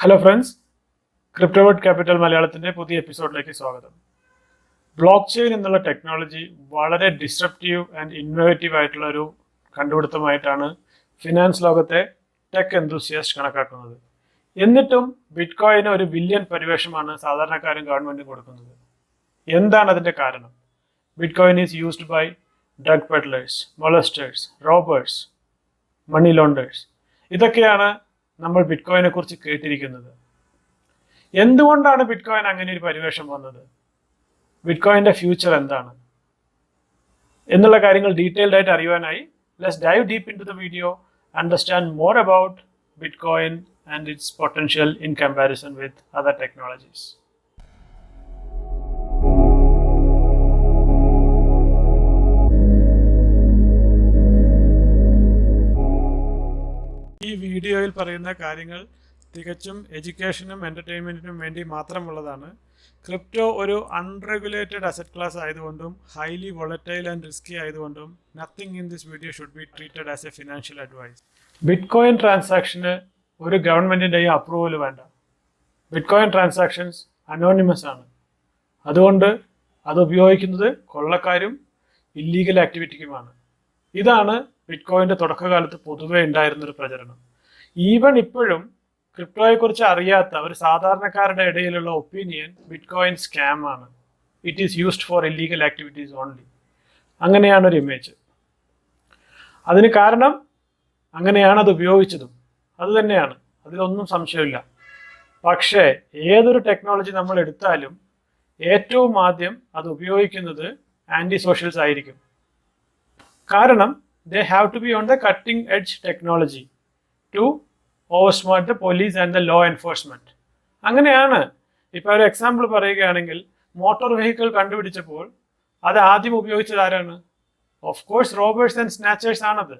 Hello friends, Cryptovert Capital Malayalamത്തിന്റെ പുതിയ എപ്പിസോഡിലേക്ക് സ്വാഗതം. ബ്ലോക്ക് ചെയിൻ എന്നുള്ള ടെക്നോളജി വളരെ ഡിസ്റപ്റ്റീവ് ആൻഡ് ഇന്നോവേറ്റീവ് ആയിട്ടുള്ള ഒരു കണ്ടുപിടുത്തമായിട്ടാണ് ഫിനാൻസ് ലോകത്തെ ടെക് എന്തൂസിയാസ്റ്റ് കണക്കാക്കുന്നത്. എന്നിട്ടും ബിറ്റ്കോയിന് ഒരു ബില്യൺ പരിവേഷമാണ് സാധാരണക്കാരും ഗവൺമെന്റും കൊടുക്കുന്നത്. എന്താണ് അതിന്റെ കാരണം? Bitcoin is used by drug peddlers, molesters, robbers, money launderers. ഇതൊക്കെയാണ് നമ്മൾ ബിറ്റ്കോയിനെ കുറിച്ച് കേട്ടിരിക്കുന്നത്. എന്തുകൊണ്ടാണ് ബിറ്റ്കോയിൻ അങ്ങനെ ഒരു പരിവേഷം വന്നത്? ബിറ്റ്കോയിന്റെ ഫ്യൂച്ചർ എന്താണ് എന്നുള്ള കാര്യങ്ങൾ ഡീറ്റെയിൽഡ് ആയിട്ട് അറിയുവാനായി let's dive deep into the video, understand more about bitcoin and its potential in comparison with other technologies. ഈ വീഡിയോയിൽ പറയുന്ന കാര്യങ്ങൾ തികച്ചും എഡ്യൂക്കേഷനും എൻ്റർടൈൻമെൻറ്റിനും വേണ്ടി മാത്രമുള്ളതാണ്. ക്രിപ്റ്റോ ഒരു അൺറെഗുലേറ്റഡ് അസറ്റ് ക്ലാസ് ആയതുകൊണ്ടും ഹൈലി വോളറ്റൈൽ ആൻഡ് റിസ്കി ആയതുകൊണ്ടും nothing in this video should be treated as a financial advice. Bitcoin ട്രാൻസാക്ഷന് ഒരു ഗവൺമെൻറ്റിൻ്റെയും അപ്രൂവൽ വേണ്ട. ബിറ്റ്കോയിൻ ട്രാൻസാക്ഷൻസ് അനോണിമസ് ആണ്. അതുകൊണ്ട് അത് ഉപയോഗിക്കുന്നത് കൊള്ളക്കാരും ഇല്ലീഗൽ ആക്ടിവിറ്റിക്കുമാണ്. ഇതാണ് ബിറ്റ്കോയിൻ്റെ തുടക്കകാലത്ത് പൊതുവെ ഉണ്ടായിരുന്നൊരു പ്രചരണം. ഈവൻ ഇപ്പോഴും ക്രിപ്റ്റോയെക്കുറിച്ച് അറിയാത്ത ഒരു സാധാരണക്കാരുടെ ഇടയിലുള്ള ഒപ്പീനിയൻ ബിറ്റ്കോയിൻ സ്കാം ആണ്. It is used four illegal activities only. അങ്ങനെയാണ് ഒരു ഇമേജ്. അതിന് കാരണം അങ്ങനെയാണ് അത് ഉപയോഗിച്ചതും അത് തന്നെയാണ്, അതിലൊന്നും സംശയമില്ല. പക്ഷേ ഏതൊരു ടെക്നോളജി നമ്മൾ എടുത്താലും ഏറ്റവും ആദ്യം അത് ഉപയോഗിക്കുന്നത് ആൻറ്റി സോഷ്യൽസ് ആയിരിക്കും. കാരണം they have to be on the cutting edge technology to oversmart the police and the law enforcement. അങ്ങനെയാണ്. ഇപ്പോൾ ഒരു എക്സാമ്പിൾ പറയുകയാണെങ്കിൽ, മോട്ടോർ വെഹിക്കിൾ കണ്ടുപിടിച്ചപ്പോൾ അത് ആദ്യം ഉപയോഗിച്ചത് ആരാണ്? ഓഫ് കോഴ്സ് റോബേഴ്സ് ആൻഡ് സ്നാച്ചേഴ്സ് ആണത്.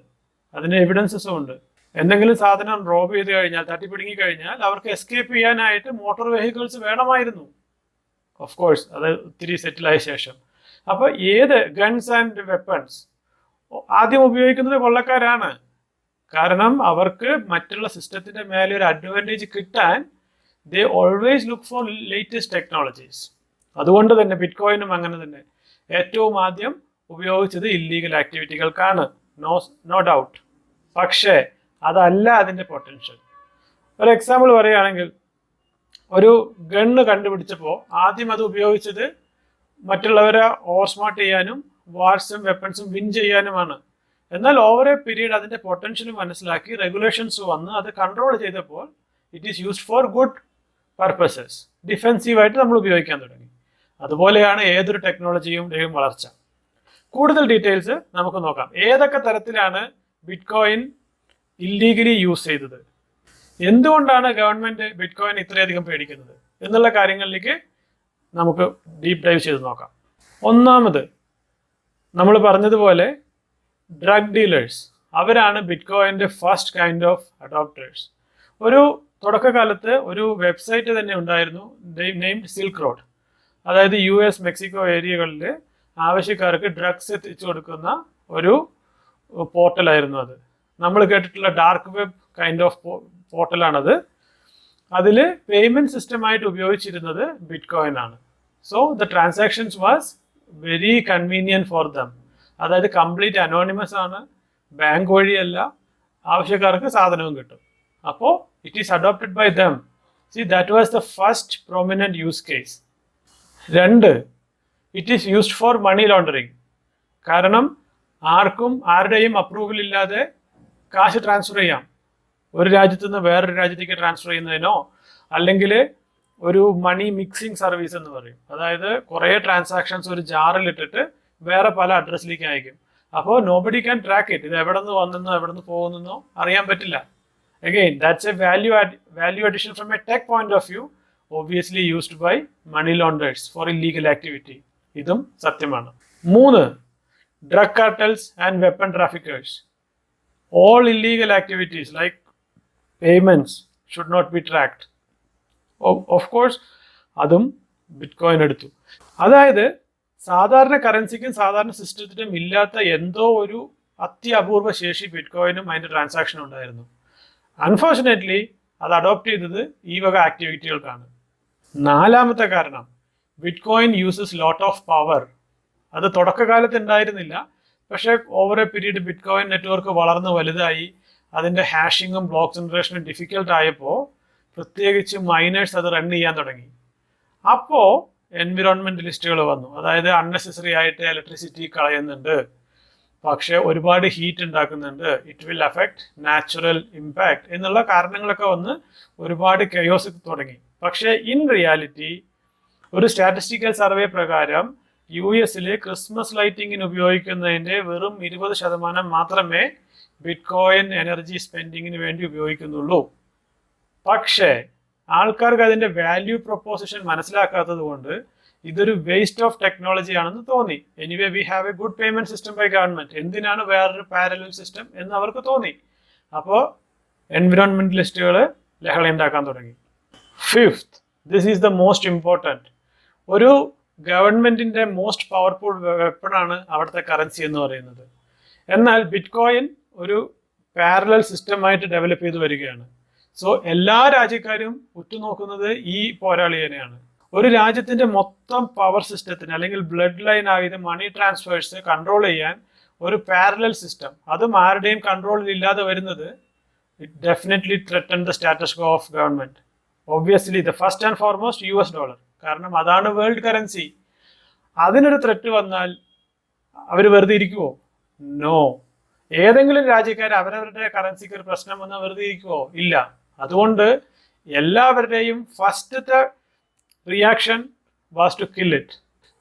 അതിന് എവിഡൻസസും ഉണ്ട്. എന്തെങ്കിലും സാധനം റോബ് ചെയ്ത് കഴിഞ്ഞാൽ, തട്ടിപ്പിടുങ്ങി കഴിഞ്ഞാൽ അവർക്ക് എസ്കേപ്പ് ചെയ്യാനായിട്ട് മോട്ടോർ വെഹിക്കിൾസ് വേണമായിരുന്നു. ഓഫ് കോഴ്സ് അത് ഒത്തിരി സെറ്റിലായ ശേഷം. അപ്പോൾ ഏത് ഗൺസ് ആൻഡ് വെപ്പൺസ് ആദ്യം ഉപയോഗിക്കുന്നത് കൊള്ളക്കാരാണ്. കാരണം അവർക്ക് മറ്റുള്ള സിസ്റ്റത്തിന്റെ മേലെ ഒരു അഡ്വാൻറ്റേജ് കിട്ടാൻ they always look for latest technologies. അതുകൊണ്ട് തന്നെ ബിറ്റ്കോയിനും അങ്ങനെ തന്നെ ഏറ്റവും ആദ്യം ഉപയോഗിച്ചത് ഇല്ലീഗൽ ആക്ടിവിറ്റികൾക്കാണ്, നോ ഡൗട്ട്. പക്ഷേ അതല്ല അതിൻ്റെ പൊട്ടൻഷ്യൽ. ഒരു എക്സാമ്പിൾ പറയുകയാണെങ്കിൽ, ഒരു ഗണ്ണ് കണ്ടുപിടിച്ചപ്പോൾ ആദ്യം അത് ഉപയോഗിച്ചത് മറ്റുള്ളവരെ ഓവർസ്മാർട്ട് ചെയ്യാനും വാർസും വെപ്പൺസും വിൻ ചെയ്യാനുമാണ്. എന്നാൽ ഓവർ എ പീരീഡ് അതിൻ്റെ പൊട്ടൻഷ്യൽ മനസ്സിലാക്കി റെഗുലേഷൻസ് വന്ന് അത് കൺട്രോൾ ചെയ്തപ്പോൾ it is used for good purposes. ഡിഫെൻസീവായിട്ട് നമ്മൾ ഉപയോഗിക്കാൻ തുടങ്ങി. അതുപോലെയാണ് ഏതൊരു ടെക്നോളജിയുടെയും വളർച്ച. കൂടുതൽ ഡീറ്റെയിൽസ് നമുക്ക് നോക്കാം. ഏതൊക്കെ തരത്തിലാണ് ബിറ്റ്കോയിൻ ഇല്ലീഗലി യൂസ് ചെയ്തത്, എന്തുകൊണ്ടാണ് ഗവൺമെൻറ് ബിറ്റ്കോയിൻ ഇത്രയധികം പേടിക്കുന്നത് എന്നുള്ള കാര്യങ്ങളിലേക്ക് നമുക്ക് ഡീപ്പ് ഡൈവ് ചെയ്ത് നോക്കാം. ഒന്നാമത്, നമ്മൾ പറഞ്ഞതുപോലെ ഡ്രഗ് ഡീലേഴ്സ് അവരാണ് ബിറ്റ്കോയിൻ്റെ ഫസ്റ്റ് കൈൻഡ് ഓഫ് അഡോപ്റ്റേഴ്സ്. ഒരു തുടക്കകാലത്ത് ഒരു വെബ്സൈറ്റ് തന്നെ ഉണ്ടായിരുന്നു, നെയിംഡ് സിൽക്ക് റോഡ്. അതായത് US, മെക്സിക്കോ ഏരിയകളിൽ ആവശ്യക്കാർക്ക് ഡ്രഗ്സ് എത്തിച്ചു കൊടുക്കുന്ന ഒരു പോർട്ടലായിരുന്നു അത്. നമ്മൾ കേട്ടിട്ടുള്ള ഡാർക്ക് വെബ് കൈൻഡ് ഓഫ് പോർട്ടലാണത്. അതിൽ പേയ്മെൻറ്റ് സിസ്റ്റമായിട്ട് ഉപയോഗിച്ചിരുന്നത് ബിറ്റ്കോയിൻ ആണ്. So the transactions was very convenient for them. അതായത് കംപ്ലീറ്റ് അനോണിമസ് ആണ്, ബാങ്ക് വഴിയല്ല, ആവശ്യക്കാർക്ക് സാധനവും കിട്ടും. അപ്പോൾ it is adopted by them. See that was the first prominent use case. 2, it is used for money laundering. കാരണം ആർക്കും ആരുടെയും അപ്രൂവൽ ഇല്ലാതെ കാശ് ട്രാൻസ്ഫർ ചെയ്യാം. ഒരു രാജ്യത്തു നിന്ന് വേറൊരു രാജ്യത്തേക്ക് ട്രാൻസ്ഫർ ചെയ്യുന്നതിനോ അല്ലെങ്കിൽ ഒരു മണി മിക്സിംഗ് സർവീസ് എന്ന് പറയും. അതായത് കുറേ ട്രാൻസാക്ഷൻസ് ഒരു ജാറിലിട്ടിട്ട് വേറെ പല അഡ്രസ്സിലേക്ക് അയക്കും. അപ്പോൾ നോബഡി ക്യാൻ ട്രാക്ക് ഇറ്റ്. ഇത് എവിടെ നിന്ന് വന്നെന്നോ എവിടെ നിന്ന് പോകുന്നെന്നോ അറിയാൻ പറ്റില്ല. Again that's a value addition from a tech point of view, obviously used by money launderers for illegal activity. ഇതും സത്യമാണ്. 3, drug cartels and weapon traffickers. All illegal activities like payments should not be tracked. Of course, അതും bitcoin എടുത്തു. അതായത് സാധാരണ കറൻസിക്കും സാധാരണ സിസ്റ്റത്തിനും ഇല്ലാത്ത എന്തോ ഒരു അത്യപൂർവ ശേഷി ബിറ്റ്കോയിനും അതിൻ്റെ ട്രാൻസാക്ഷൻ ഉണ്ടായിരുന്നു. അൺഫോർച്ചുനേറ്റ്ലി അത് അഡോപ്റ്റ് ചെയ്തത് ഈ വക ആക്ടിവിറ്റികൾക്കാണ്. നാലാമത്തെ കാരണം, bitcoin uses lot of power. അത് തുടക്കകാലത്ത് ഉണ്ടായിരുന്നില്ല, പക്ഷേ over a period bitcoin network വളർന്ന് വലുതായി, അതിൻ്റെ ഹാഷിങ്ങും ബ്ലോക്ക് ജനറേഷനും ഡിഫിക്കൽട്ട് ആയപ്പോൾ പ്രത്യേകിച്ച് മൈനേഴ്സ് അത് റൺ ചെയ്യാൻ തുടങ്ങി. അപ്പോൾ എൻവിറോൺമെന്റലിസ്റ്റുകൾ വന്നു. അതായത് അൺനെസസറി ആയിട്ട് ഇലക്ട്രിസിറ്റി കളയുന്നുണ്ട്, പക്ഷെ ഒരുപാട് ഹീറ്റ് ഉണ്ടാക്കുന്നുണ്ട്, it will affect natural impact എന്നുള്ള കാരണങ്ങളൊക്കെ വന്ന് ഒരുപാട് കെയോസ് തുടങ്ങി. പക്ഷേ ഇൻ റിയാലിറ്റി ഒരു സ്റ്റാറ്റിസ്റ്റിക്കൽ സർവേ പ്രകാരം US ക്രിസ്മസ് ലൈറ്റിങ്ങിന് ഉപയോഗിക്കുന്നതിൻ്റെ വെറും 20% മാത്രമേ ബിറ്റ്കോയിൻ എനർജി സ്പെൻഡിങ്ങിന് വേണ്ടി ഉപയോഗിക്കുന്നുള്ളൂ. പക്ഷേ ആൾക്കാർക്ക് അതിൻ്റെ വാല്യൂ പ്രൊപ്പോസിഷൻ മനസ്സിലാക്കാത്തത് കൊണ്ട് ഇതൊരു വേസ്റ്റ് ഓഫ് ടെക്നോളജി ആണെന്ന് തോന്നി. Anyway we have a good payment system by government, എന്തിനാണ് വേറൊരു പാരലൽ സിസ്റ്റം എന്ന് അവർക്ക് തോന്നി. അപ്പോൾ എൻവിറോൺമെന്റലിസ്റ്റുകൾ ലഹള ഉണ്ടാക്കാൻ തുടങ്ങി. Fifth, this is the most important, ഒരു ഗവൺമെന്റിന്റെ മോസ്റ്റ് പവർഫുൾ വെപ്പണാണ് അവിടുത്തെ കറൻസി എന്ന് പറയുന്നത്. എന്നാൽ ബിറ്റ്കോയിൻ ഒരു പാരലൽ സിസ്റ്റമായിട്ട് ഡെവലപ്പ് ചെയ്ത് വരികയാണ്. സോ എല്ലാ രാജ്യക്കാരും ഉറ്റുനോക്കുന്നത് ഈ പോരാളിയെയാണ്. ഒരു രാജ്യത്തിന്റെ മൊത്തം പവർ സിസ്റ്റത്തിന് അല്ലെങ്കിൽ ബ്ലഡ് ലൈൻ ആയത് മണി ട്രാൻസ്ഫേഴ്സ് കൺട്രോൾ ചെയ്യാൻ ഒരു പാരലൽ സിസ്റ്റം, അതും ആരുടെയും കൺട്രോളിൽ ഇല്ലാതെ വരുന്നത്, it definitely threaten the status co of government. Obviously the first and foremost US dollar, കാരണം അതാണ് വേൾഡ് കറൻസി. അതിനൊരു ത്രെറ്റ് വന്നാൽ അവർ വെറുതെ ഇരിക്കുവോ? നോ. ഏതെങ്കിലും രാജ്യക്കാർ അവരവരുടെ കറൻസിക്ക് ഒരു പ്രശ്നം വന്നാൽ വെറുതെ ഇരിക്കുവോ? ഇല്ല. അതുകൊണ്ട് എല്ലാവരുടെയും ഫസ്റ്റത്തെ reaction was to kill it.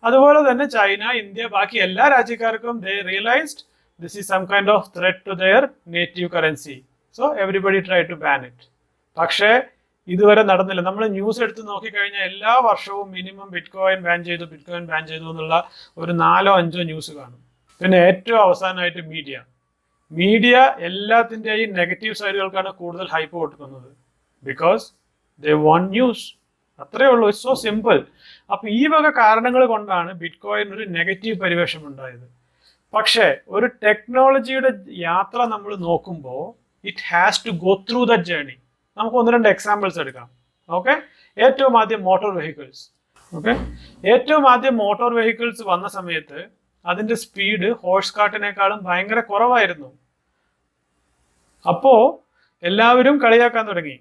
അതുപോലെ തന്നെ ചൈന, ഇന്ത്യ, ബാക്കി എല്ലാ രാജ്യക്കാർക്കും they realised this is some kind of threat to their native currency. So everybody try to ban it. പക്ഷേ ഇതുവരെ നടന്നില്ല. നമ്മൾ ന്യൂസ് എടുത്ത് നോക്കിക്കഴിഞ്ഞാൽ എല്ലാ വർഷവും മിനിമം ബിറ്റ്കോയിൻ ബാൻ ചെയ്തു, ബിറ്റ്കോയിൻ ബാൻ ചെയ്തു എന്നുള്ള ഒരു 4-5 ന്യൂസ് കാണും. പിന്നെ ഏറ്റവും അവസാനമായിട്ട് മീഡിയ എല്ലാത്തിൻ്റെയും നെഗറ്റീവ് സൈഡുകൾക്കാണ് കൂടുതൽ ഹൈപ്പ് കൊടുക്കുന്നത്. Because they want news. അത്രേ ഉള്ളൂ. It's so simple. അപ്പൊ ഈ വക കാരണങ്ങൾ കൊണ്ടാണ് ബിറ്റ്കോയിൻ ഒരു നെഗറ്റീവ് പരിവേഷം ഉണ്ടായത്. പക്ഷേ ഒരു ടെക്നോളജിയുടെ യാത്ര നമ്മൾ നോക്കുമ്പോൾ it has to go through the journey. നമുക്ക് 1-2 എക്സാമ്പിൾസ് എടുക്കാം. ഓക്കെ, ഏറ്റവും ആദ്യം മോട്ടോർ വെഹിക്കിൾസ്. ഓക്കെ, ഏറ്റവും ആദ്യം മോട്ടോർ വെഹിക്കിൾസ് വന്ന സമയത്ത് അതിന്റെ സ്പീഡ് ഹോഴ്സ് കാർട്ടിനേക്കാളും ഭയങ്കര കുറവായിരുന്നു. അപ്പോ എല്ലാവരും കളിയാക്കാൻ തുടങ്ങി,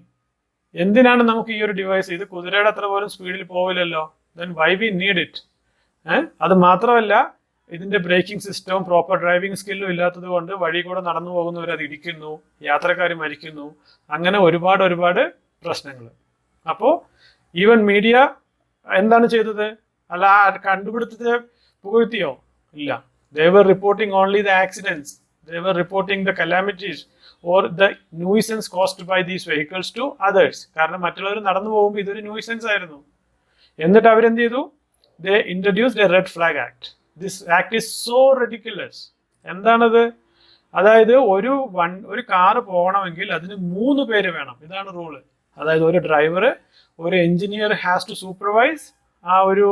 എന്തിനാണ് നമുക്ക് ഈ ഒരു ഡിവൈസ്, ഇത് കുതിരയുടെ അത്ര പോലും സ്പീഡിൽ പോവില്ലല്ലോ, then why we need it. അത് മാത്രമല്ല, ഇതിന്റെ ബ്രേക്കിംഗ് സിസ്റ്റവും പ്രോപ്പർ ഡ്രൈവിംഗ് സ്കില്ലും ഇല്ലാത്തത് കൊണ്ട് വഴി കൂടെ നടന്നു പോകുന്നവർ അത് ഇടിക്കുന്നു, യാത്രക്കാർ മരിക്കുന്നു, അങ്ങനെ ഒരുപാട് പ്രശ്നങ്ങൾ. അപ്പോൾ ഈവൻ മീഡിയ എന്താണ് ചെയ്തത്? അല്ല കണ്ടുപിടുത്തത്തെ പുകഴ്ത്തിയോ? ഇല്ല. They were reporting only the accidents. They were reporting the calamities or the nuisance caused by these vehicles to others. കാരണം മറ്റുള്ളവർ നടന്നു പോകുമ്പോൾ ഇതൊരു ന്യൂയിസൻസ് ആയിരുന്നു. എന്നിട്ട് അവരെന്ത് ചെയ്തു? They introduced a red flag act. This act is so ridiculous. എന്താണത്? അതായത് ഒരു കാറ് പോകണമെങ്കിൽ അതിന് 3 പേര് വേണം. ഇതാണ് റൂള്. അതായത് ഒരു ഡ്രൈവർ, ഒരു എഞ്ചിനീയർ ഹാസ് ടു സൂപ്പർവൈസ്, ആ ഒരു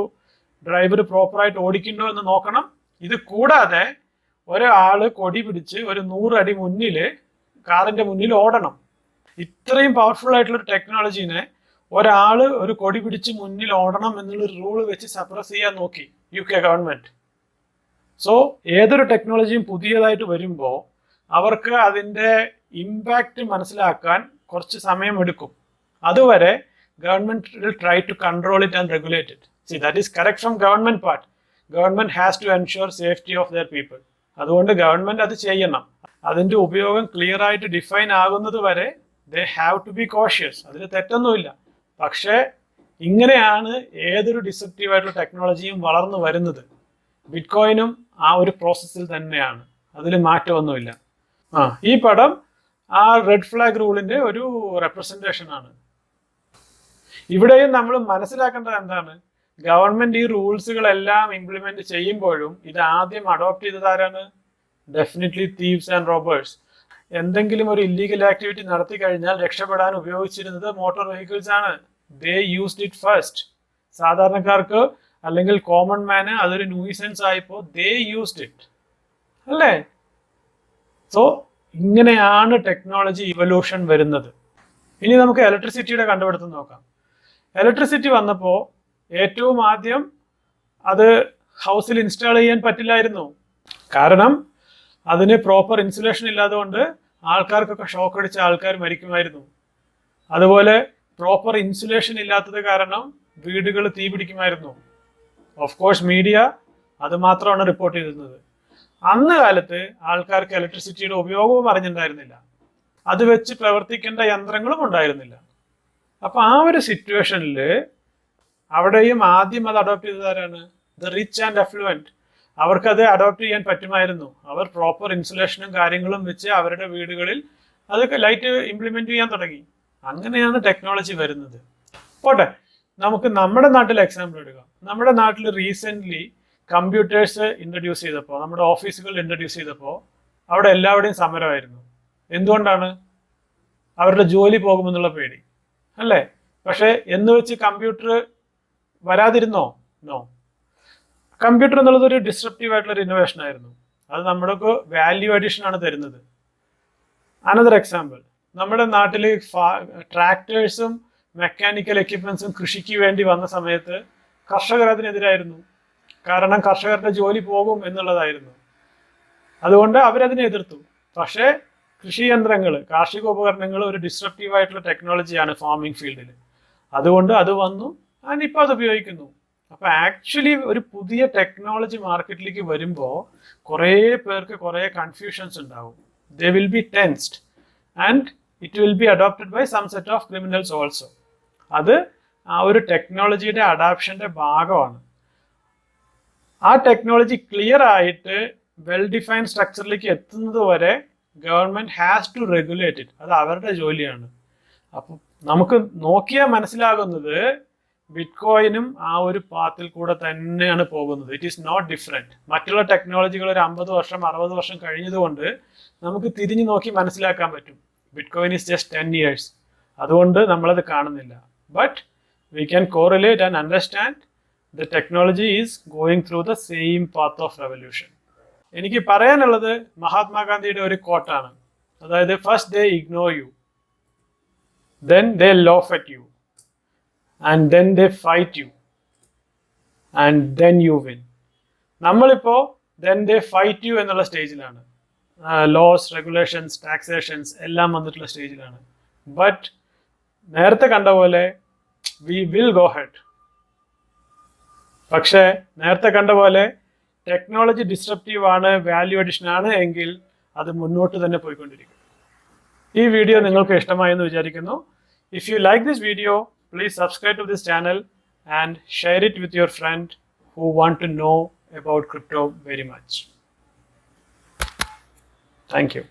ഡ്രൈവർ പ്രോപ്പറായിട്ട് ഓടിക്കണ്ടോ എന്ന് നോക്കണം. ഇത് കൂടാതെ ഒരാള് കൊടി പിടിച്ച് ഒരു 100 അടി മുന്നില് കാറിന്റെ മുന്നിൽ ഓടണം. ഇത്രയും പവർഫുൾ ആയിട്ടുള്ള ഒരു ടെക്നോളജീനെ ഒരാള് ഒരു കൊടി പിടിച്ച് മുന്നിൽ ഓടണം എന്നുള്ളൊരു റൂള് വെച്ച് സപ്രസ് ചെയ്യാൻ നോക്കി UK ഗവൺമെന്റ്. സോ ഏതൊരു ടെക്നോളജിയും പുതിയതായിട്ട് വരുമ്പോൾ അവർക്ക് അതിൻ്റെ ഇമ്പാക്റ്റ് മനസ്സിലാക്കാൻ കുറച്ച് സമയമെടുക്കും. അതുവരെ government will try to control it and regulate it. See, that is correct from government part. Government has to ensure safety of their people. അതുകൊണ്ട് ഗവൺമെന്റ് അത് ചെയ്യണം. അതിന്റെ ഉപയോഗം ക്ലിയർ ആയിട്ട് ഡിഫൈൻ ആകുന്നത് വരെ they have to be cautious. അതിൽ തെറ്റൊന്നുമില്ല. പക്ഷേ ഇങ്ങനെയാണ് ഏതൊരു ഡിസപ്റ്റീവ് ആയിട്ടുള്ള ടെക്നോളജിയും വളർന്നു വരുന്നത്. ബിറ്റ്കോയിനും ആ ഒരു പ്രോസസ്സിൽ തന്നെയാണ്, അതിൽ മാറ്റമൊന്നുമില്ല. ഈ പടം ആ റെഡ് ഫ്ലാഗ് റൂളിന്റെ ഒരു റെപ്രസെന്റേഷൻ ആണ്. ഇവിടെയും നമ്മൾ മനസ്സിലാക്കേണ്ടത് എന്താണ്? ഗവൺമെന്റ് ഈ റൂൾസുകളെല്ലാം ഇംപ്ലിമെന്റ് ചെയ്യുമ്പോഴും ഇത് ആദ്യം അഡോപ്റ്റ് ചെയ്തത് ആരാണ്? Definitely thieves and robbers. എന്തെങ്കിലും ഒരു ഇല്ലീഗൽ ആക്ടിവിറ്റി നടത്തി കഴിഞ്ഞാൽ രക്ഷപ്പെടാൻ ഉപയോഗിച്ചിരുന്നത് മോട്ടോർ വെഹിക്കിൾസ് ആണ്. They used it first. സാധാരണക്കാർക്ക് അല്ലെങ്കിൽ കോമൺ മാന് അതൊരു ന്യൂയിസൻസ് ആയപ്പോൾ ദേ യൂസ്ഡ് ഇറ്റ്, അല്ലേ? സോ ഇങ്ങനെയാണ് ടെക്നോളജി ഇവല്യൂഷൻ വരുന്നത്. ഇനി നമുക്ക് ഇലക്ട്രിസിറ്റിയുടെ കണ്ടുപിടുത്തം നോക്കാം. ഇലക്ട്രിസിറ്റി വന്നപ്പോൾ ഏറ്റവും ആദ്യം അത് ഹൗസിൽ ഇൻസ്റ്റാൾ ചെയ്യാൻ പറ്റില്ലായിരുന്നു. കാരണം അതിന് പ്രോപ്പർ ഇൻസുലേഷൻ ഇല്ലാത്തതുകൊണ്ട് ആൾക്കാർക്കൊക്കെ ഷോക്ക് അടിച്ച ആൾക്കാർ മരിക്കുമായിരുന്നു. അതുപോലെ പ്രോപ്പർ ഇൻസുലേഷൻ ഇല്ലാത്തത് കാരണം വീടുകൾ തീ പിടിക്കുമായിരുന്നു. ഓഫ് കോഴ്സ് മീഡിയ അത് മാത്രമാണ് റിപ്പോർട്ട് ചെയ്തിരുന്നത്. അന്ന് കാലത്ത് ആൾക്കാർക്ക് ഇലക്ട്രിസിറ്റിയുടെ ഉപയോഗവും അറിഞ്ഞിട്ടുണ്ടായിരുന്നില്ല, അത് വെച്ച് പ്രവർത്തിക്കേണ്ട യന്ത്രങ്ങളും ഉണ്ടായിരുന്നില്ല. അപ്പൊ ആ ഒരു സിറ്റുവേഷനിൽ അവിടെയും ആദ്യം അത് അഡോപ്റ്റ് ചെയ്തതാരാണ്? The rich and affluent. അവർക്കത് അഡോപ്റ്റ് ചെയ്യാൻ പറ്റുമായിരുന്നു. അവർ പ്രോപ്പർ ഇൻസുലേഷനും കാര്യങ്ങളും വെച്ച് അവരുടെ വീടുകളിൽ അത് ലൈറ്റ് ഇംപ്ലിമെന്റ് ചെയ്യാൻ തുടങ്ങി. അങ്ങനെയാണ് ടെക്നോളജി വരുന്നത്. പോട്ടെ, നമുക്ക് നമ്മുടെ നാട്ടിൽ എക്സാമ്പിൾ എടുക്കാം. നമ്മുടെ നാട്ടിൽ റീസെന്റ് കമ്പ്യൂട്ടേഴ്സ് ഇൻട്രൊഡ്യൂസ് ചെയ്തപ്പോൾ, നമ്മുടെ ഓഫീസുകൾ ഇൻട്രൊഡ്യൂസ് ചെയ്തപ്പോൾ അവിടെ എല്ലാവരുടെയും സമരമായിരുന്നു. എന്തുകൊണ്ടാണ്? അവരുടെ ജോലി പോകുമെന്നുള്ള പേടി, അല്ലേ? പക്ഷെ എന്ന് വെച്ച് കമ്പ്യൂട്ടർ വരാതിരുന്നോ? നോ. കമ്പ്യൂട്ടർ എന്നുള്ളത് ഒരു ഡിസ്ട്രപ്റ്റീവ് ആയിട്ടുള്ള ഒരു ഇന്നോവേഷൻ ആയിരുന്നു. അത് നമ്മുടെ വാല്യൂ അഡീഷൻ ആണ് തരുന്നത്. അനദർ എക്സാമ്പിൾ, നമ്മുടെ നാട്ടിൽ ട്രാക്ടേഴ്സും മെക്കാനിക്കൽ എക്യുപ്മെന്റ്സും കൃഷിക്ക് വേണ്ടി വന്ന സമയത്ത് കർഷകർ അതിനെതിരായിരുന്നു. കാരണം കർഷകരുടെ ജോലി പോകും എന്നുള്ളതായിരുന്നു. അതുകൊണ്ട് അവരതിനെ എതിർത്തു. പക്ഷേ കൃഷി യന്ത്രങ്ങൾ, കാർഷിക ഉപകരണങ്ങൾ ഒരു ഡിസ്ട്രപ്റ്റീവ് ആയിട്ടുള്ള ടെക്നോളജിയാണ് ഫാമിംഗ് ഫീൽഡിൽ. അതുകൊണ്ട് അത് വന്നു, ആൻഡ് ഇപ്പോൾ അത് ഉപയോഗിക്കുന്നു. അപ്പൊ ആക്ച്വലി ഒരു പുതിയ ടെക്നോളജി മാർക്കറ്റിലേക്ക് വരുമ്പോൾ കുറേ പേർക്ക് കുറേ കൺഫ്യൂഷൻസ് ഉണ്ടാവും. They will be tensed and it will be adopted by some set of criminals also. അത് ആ ഒരു ടെക്നോളജിയുടെ അഡാപ്ഷന്റെ ഭാഗമാണ്. ആ ടെക്നോളജി ക്ലിയർ ആയിട്ട് വെൽ ഡിഫൈൻഡ് സ്ട്രക്ചറിലേക്ക് എത്തുന്നത് വരെ government has to regulate it. അത് അവരുടെ ജോലിയാണ്. അപ്പം നമുക്ക് നോക്കിയാൽ മനസ്സിലാകുന്നത് ബിറ്റ്കോയിനും ആ ഒരു പാത്തിൽ കൂടെ തന്നെയാണ് പോകുന്നത്. It is not different. മറ്റുള്ള ടെക്നോളജികൾ ഒരു 50 വർഷം 60 വർഷം കഴിഞ്ഞതുകൊണ്ട് നമുക്ക് തിരിഞ്ഞു നോക്കി മനസ്സിലാക്കാൻ പറ്റും. Bitcoin is just 10 years. അതുകൊണ്ട് നമ്മളത് കാണുന്നില്ല. But we can correlate and understand the technology is going through the same path of revolution. എനിക്ക് പറയാനുള്ളത് മഹാത്മാഗാന്ധിയുടെ ഒരു കോട്ടാണ്. അതായത് first they ignore you, then they laugh at you, and then they fight you, and then you win. നമ്മളിപ്പോ then they fight you എന്നുള്ള സ്റ്റേജിലാണ്. Loss, regulations, ടാക്സേഷൻസ് എല്ലാം വന്നിട്ടുള്ള സ്റ്റേജിലാണ്. ബട്ട് നേരത്തെ കണ്ട പോലെ വി വിൽ ഗോ ഹെഡ്. പക്ഷേ നേരത്തെ കണ്ട പോലെ ടെക്നോളജി ഡിസ്ട്രപ്റ്റീവ് ആണ്, വാല്യൂ അഡീഷൻ ആണ് എങ്കിൽ അത് മുന്നോട്ട് തന്നെ പോയിക്കൊണ്ടിരിക്കും. ഈ വീഡിയോ നിങ്ങൾക്ക് ഇഷ്ടമായെന്ന് വിചാരിക്കുന്നു. If you like this video, please subscribe to this channel and share it with your friend who want to know about crypto very much. Thank you.